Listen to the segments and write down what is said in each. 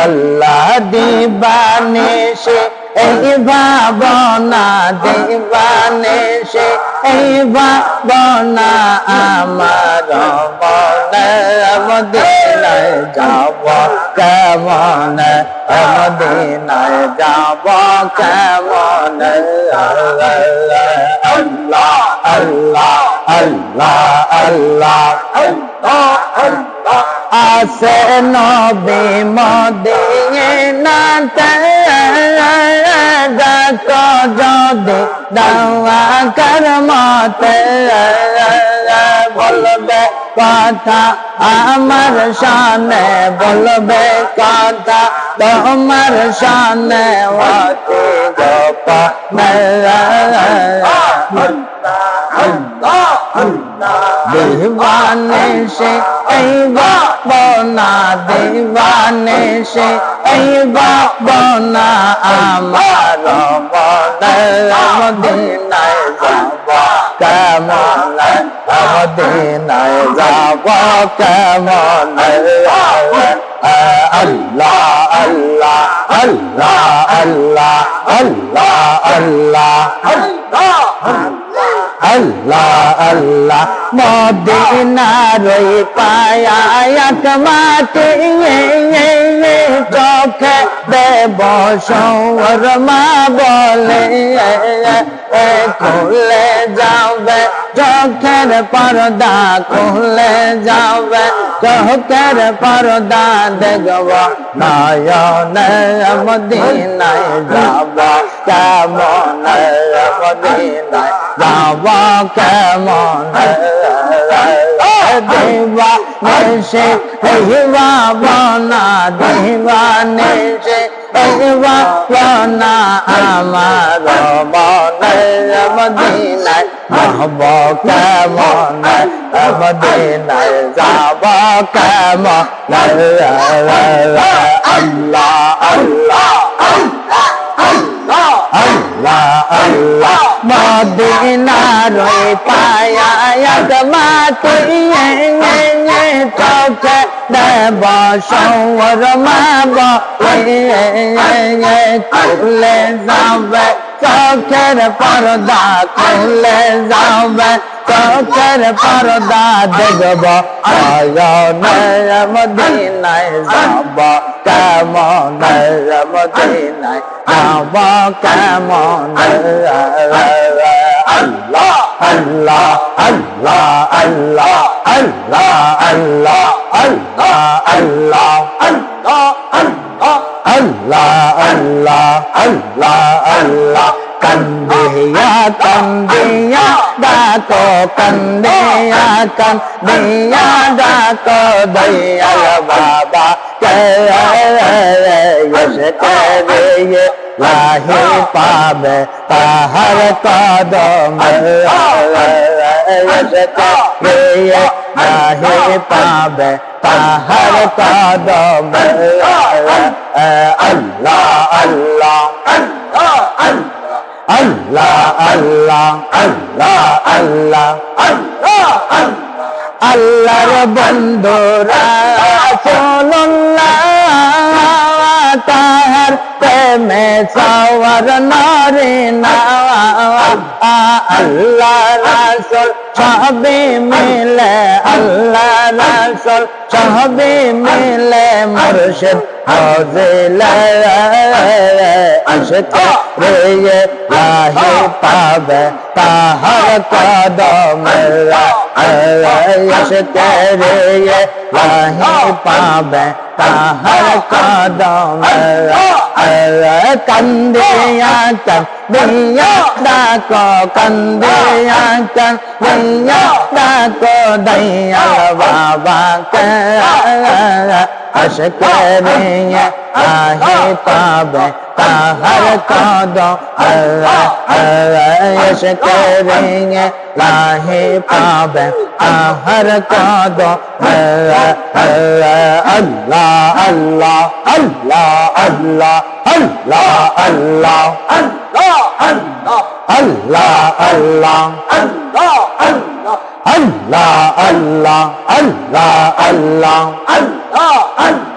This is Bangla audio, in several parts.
আল্লাহ দিবানে সে এই ভাবনা দিবানে সে এই ভাবনা আমার মনে মদিনায় যাব কেমন মদিনায় যাব কেমন আল্লাহ আল্লাহ আল্লাহ আল্লাহ আল্লাহ আসে নবী মদিনাতে ডাকো যদি দাওয়া করমতে বলবে কথা আমার শানে বলবে কথা তোমার শানে অতি গোপন दीवाने से बना दीवाने से बना आमारो मदीनाय যাব কেমন মদিনায় যাব কেমন আল্লাহ আল্লাহ আল্লাহ আল্লাহ আল্লাহ আল্লাহ আল্লাহ আল্লাহ মদিনার পায়া এক মাটি চোখে দেব সৌর মা বলে খুলে যাবে চোখের পর্দা খুলে যাবে চোখের পর্দা দেখব নয়নে মদিনায় যাব কেমন মদিনায় যাব কেমন दीवाने से बना दीवाने से बना आमारो मने मदीनाय যাব কেমন মদিনায় যাব কেমন আল্লাহ আল্লাহ আল্লাহ আল্লাহ মদিনার পায়া এক মাটি চোখে দেব সৌর মা বলে খুলে যাবে চোখের পর্দা খুলে যাবে চোখের পর্দা দেখব নয়নে মদিনায় যাব কেমন মদিনায় যাব কেমন আল্লাহ আল্লাহ আল্লাহ আল্লাহ আল্লাহ আল্লাহ আল্লাহ আল্লাহ আল্লাহ আল্লাহ আল্লাহ আল্লাহ कंदिया कंदिया डाको कंदिया कंदिया डाको दैया बाबा यश करे लाही पावे ताहर कदम यश करे लाही पावे ताहर कदम अल्लाह अल्लाह अल्लाह अल्लाह अल्लाह अल्लाह अल्लाह अल्लाहर बंदोरा रासूलुल्लाह ताहर प्रेमे सवर नारी ना अल्लाह रसूल सभी मिले अल्लाह रसूल सभी मिले मुर्शिद हौजिले अशक रे लाही पावे ताहर कदम अशक रे लाही पावे ताहर कदम कंदिया कंदिया डाको कंदिया कंदिया डाको दैया बाबा के अशक रे लाही पावे ताहर कदम अशक रे लाही पावे ताहर कदम अल्लाह अल्लाह अल्लाह अल्लाह अल्लाह अल्लाह अल्लाह अल्लाह अल्लाह अल्लाह अल्लाह अल्लाह अल्लाह अल्लाह अल्लाह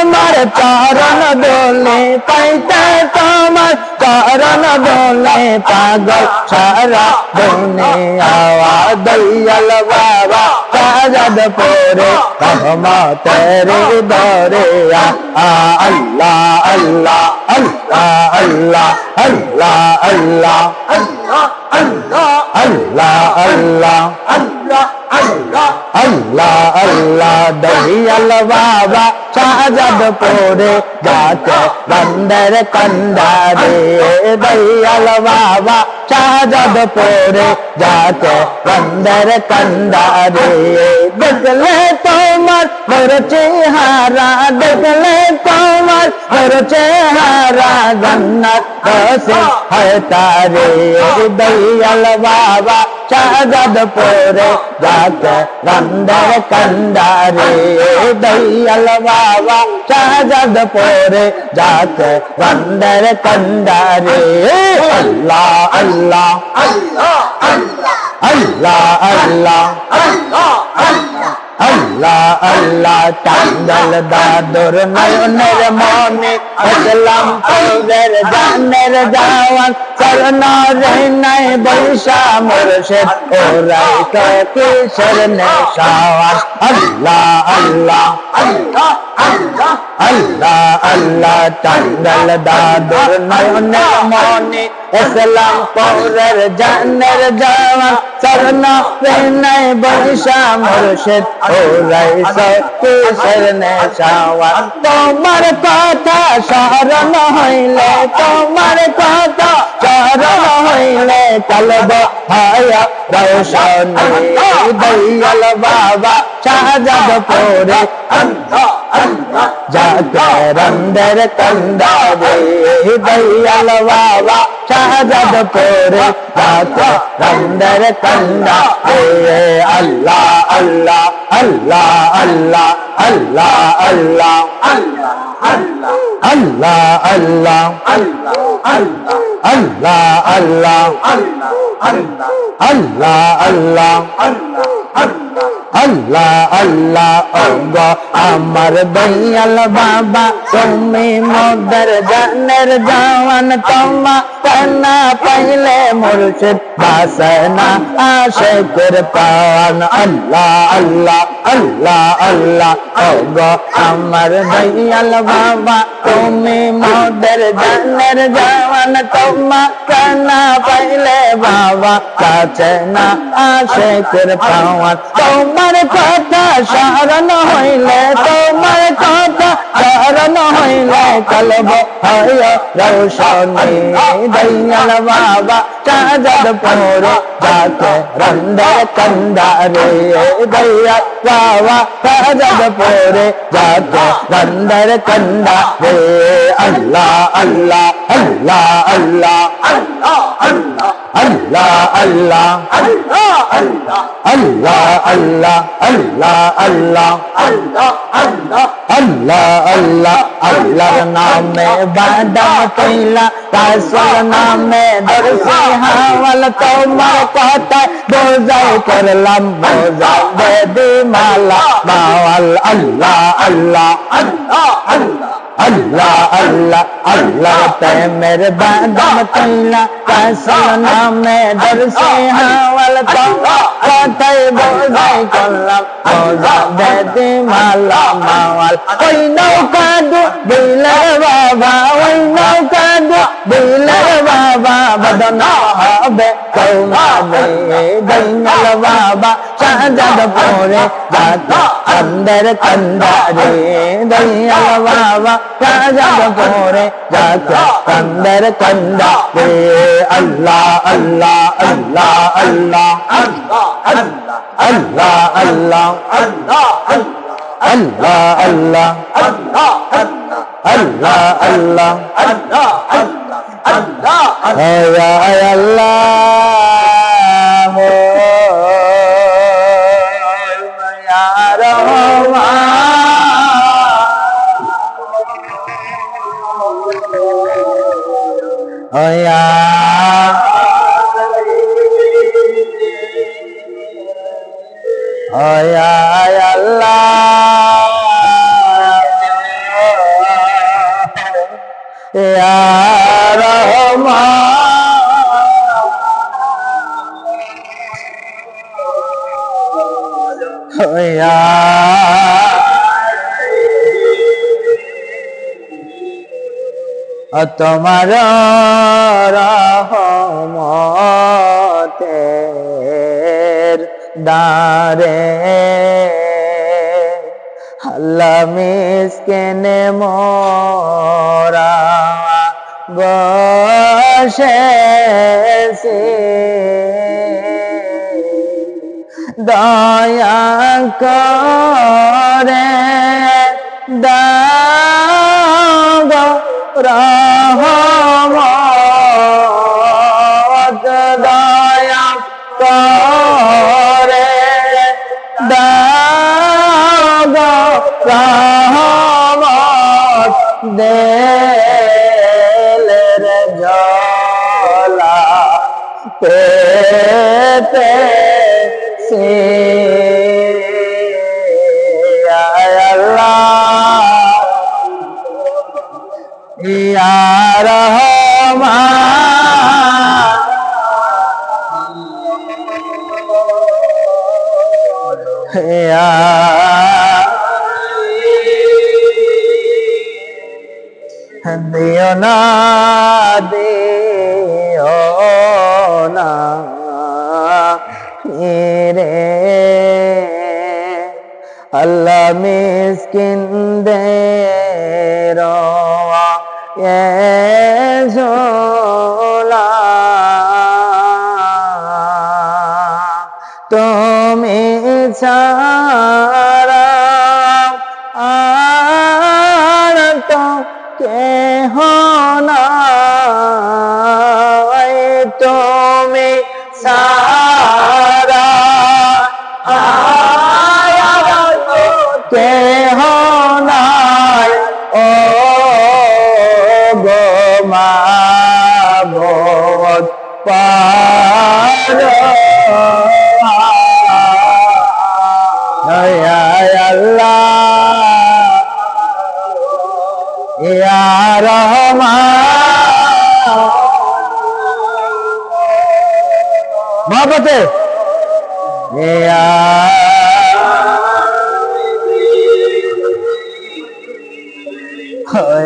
তোমার চরণ দোলে পাইতে তোমার চরণ দোলে পাগল সারা দুনিয়া দয়াল বাবা শাহজাদপুরে রহমতের দরিয়া আল্লাহ আল্লাহ আল্লাহ আল্লাহ আল্লাহ আল্লাহ আল্লাহ আল্লাহ আল্লাহ আল্লাহ দয়াল বাবা শাহজাদপুরে যাতে বন্দর কন্দারে দয়াল বাবা শাহজাদপুরে যাতে বন্দর কন্দারে দেখলে তোমার মোর চেহারা দেখলে তোমার মোর চেহারা জান্নাত বসে হয় তারে দয়াল বাবা শাহজাদপুরে যাতে বন্দর কন্দারে দয়াল বাবা শাহজাদপুরে যাতে বন্দর কন্দারে আল্লাহ আল্লাহ আল্লাহ আল্লাহ আল্লাহ আল্লাহ চান্দল দাদুর নয়নের মনে ইসলাম পৌরের জানের জাওয়ান সরনারে নাই বৈশা মুর্শিদ ওরাই তো কিসের নেশাওয়ান আল্লাহ আল্লাহ আল্লাহ আল্লাহ চান্দল দাদুর নয়নের মনে ইসলাম পৌরের জানের জাওয়ান সরনারে নাই বৈশা মুর্শিদ ওরাই তো কিসের নেশাওয়ান তোমার কথা স্মরণ হইলে তোমার কথা স্মরণ হইলে কলব হায়া রৌশনী দয়াল বাবা শাহজাদপুরে যাতে রন্দর কন্দারে দয়াল বাবা শাহজাদপুরে যাতে রন্দর কন্দারে আল্লাহ আল্লাহ আল্লাহ আল্লাহ আল্লাহ আল্লাহ আল্লাহ আল্লাহ আল্লাহ আল্লাহ আল্লাহ আল্লাহ আল্লাহ আল্লাহ আল্লাহ আমার দয়াল বাবা তুমি মোদের জানের জাওয়ান তোমা কানা পাইলে মুর্শিদ বাসনা আশিকের পাওয়ান আল্লাহ আল্লাহ আল্লাহ আল্লাহ আল্লাহ আমার দয়াল বাবা তুমি মোদের জানের জাওয়ান তোমা কানা পাইলে বাবা কাছে না আশিকের পাওয়ান তোমার কথা স্মরণ হইলে তোমার কথা স্মরণ হইলে কলব হয় রৌশনী দয়াল বাবা শাহজাদপুরে যাতে রন্দর কন্দারে দয়াল বাবা শাহজাদপুরে যাতে রন্দর কন্দারে আল্লাহ আল্লাহ আল্লাহ আল্লাহ আল্লাহ আল্লাহ আল্লাহ আল্লাহ আল্লাহ আল্লাহ আল্লাহ আল্লাহ আল্লাহর নামে বাদাম তৈলা রাসূল নামে দরসি হাওয়াল তোমার কথা বোঝাই করলাম বোঝাই বেদি মালা মাওয়াল আল্লাহ আল্লাহ আল্লাহ আল্লাহ আল্লাহ প্রেমের বাদাম তৈলা রাসূল নামে দরসি হাওয়াল তোমার কথাই বোঝাই করলাম বোঝা বেদি মালা মাওয়াল ওই নৌকা ডুবিলে বাবা ওই নৌকা ডুবিলে বাবা বদনা হবে কৌমাবে দয়াল বাবা শাহজাদপুরে যাতে বন্দর কন্দারে দয়াল বাবা শাহজাদপুরে যাতে বন্দর কন্দারে আল্লাহ আল্লাহ আল্লাহ আল্লাহ আল্লাহ আল্লাহ আল্লাহ আল্লাহ আল্লাহ আল্লাহ আল্লাহ ইয়া রহমান ইয়া ইয়া আল্লাহ হইয়া তোমার রহমতের দারে আল্লাহ মিসকিনে মোরা বসেছি দয়া করে দাও রহমত দয়া করে দাও রহমত দেলের জলা পেতে সে আল্লাহ ইয়া রহমান ইয়া দিও না রে আল্লাহ মিসকিনদের ঝোলা তুমি ছাড়া আর তো কেহ নাই তুমি ছাড়া আর তো কেহ নাই ও গো মাবুদ পার ইয়া আল্লাহ ইয়া রহমান মহব্বতে ইয়া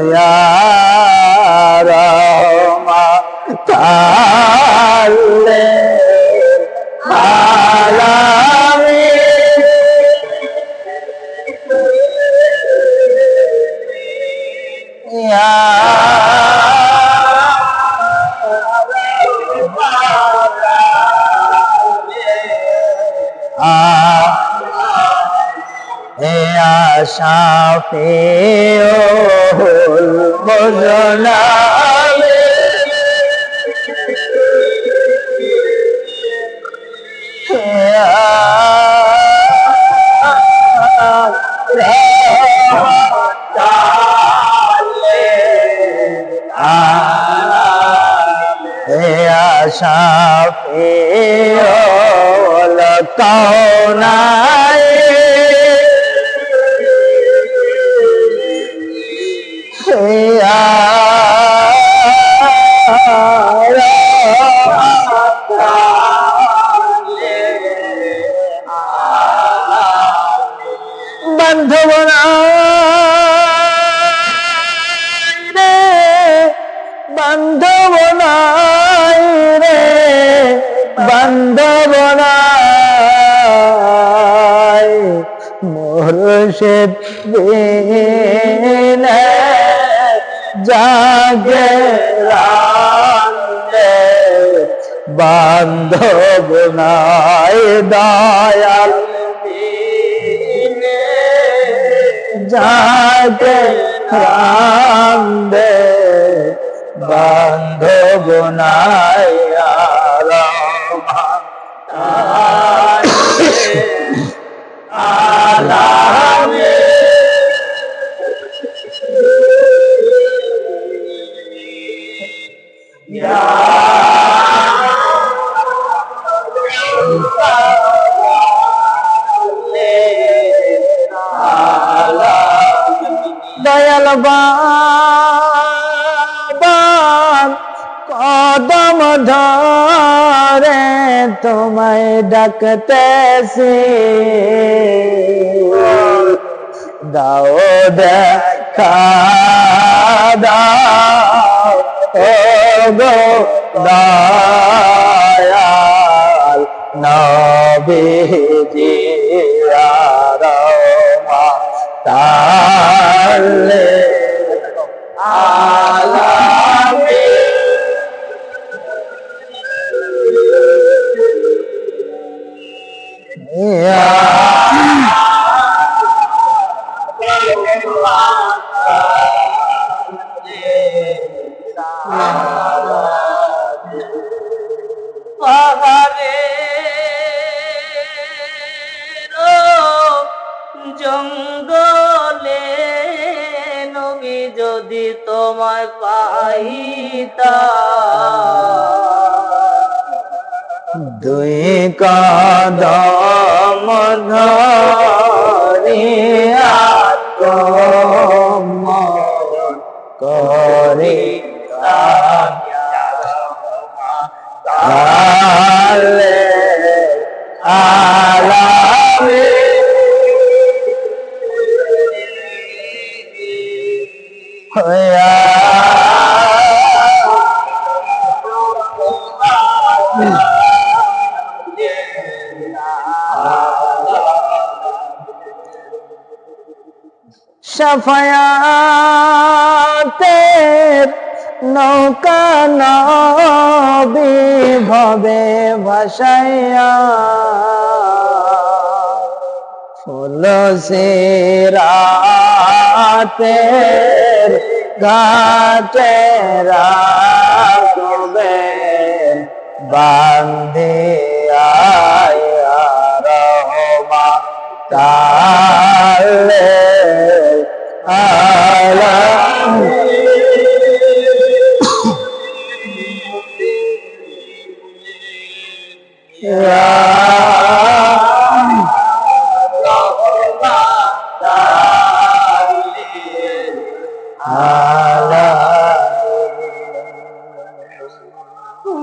ইয়া রহমান তাআলা শাফিউল শাফিউল কাওনাই ইয়া বান্ধব নাই রে বান্ধব নাই রে বান্ধব নাই মুর্শিদ বিনে জাগে রান্দে বান্ধব নাই দয়াল জাগে রান্দে বান্ধব নাই আলামে ইয়া দয়াল বাবা কদম ধর রে তোমায় ডাকতেছি দাও দেখা দাও ও গো দয়াল নবীজি তালে আলামী জঙ্গলে নবী যদি তোমায় পাইতা দুই কদম ধরিয়া চুম্বন করিতাম তালে আলামী হইয়া শাফায়াতের নৌকা নবী ভবে ভাসাইয়া ফুল সিরাতের ঘাটে রাখবেন বান্ধিয়া রহমা তালে আলামী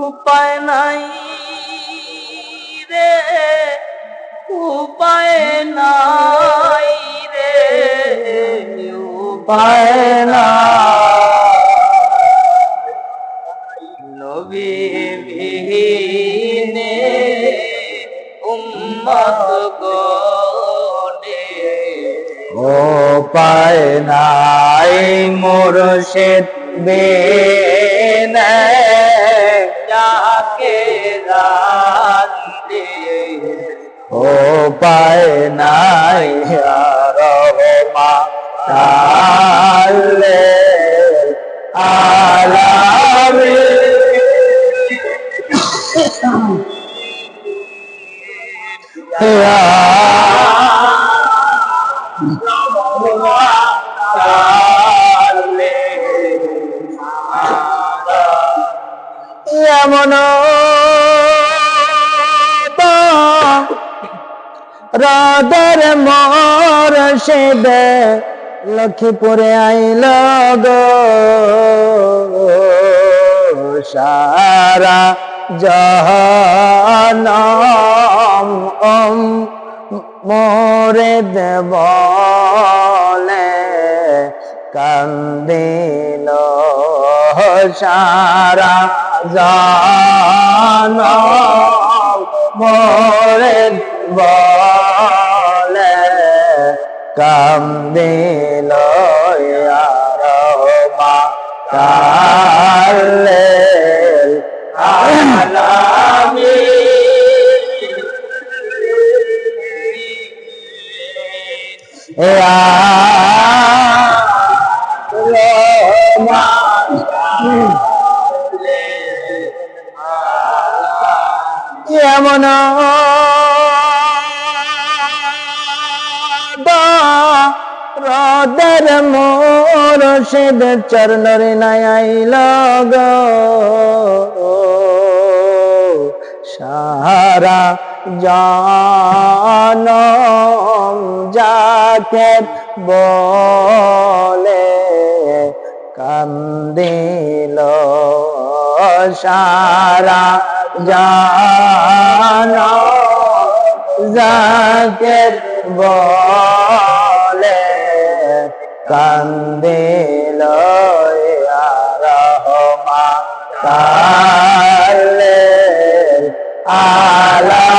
উপায় নাই রে উপায় নাই রে পায় না নবী বিহীনে উম্মত গনে ও পায় নাই মুর্শিদ বিনে যাকে রান্দে ও পায় নাই রহমা তালে আলামী এমন রাধার মুর্শিদ লক্ষ্মীপুরে আইল গো সারা জাহানম মোরে বলে কান্দিল সারা জাহানম মোরে বলে কান্দিল রহমা তালে আলামী এমন রদের মুর্শিদ চরণরে নাই আইল গো সারা জানম যাকে বলে কান্দিল সারা জানো জাকের বলে কান্দিল আলামিন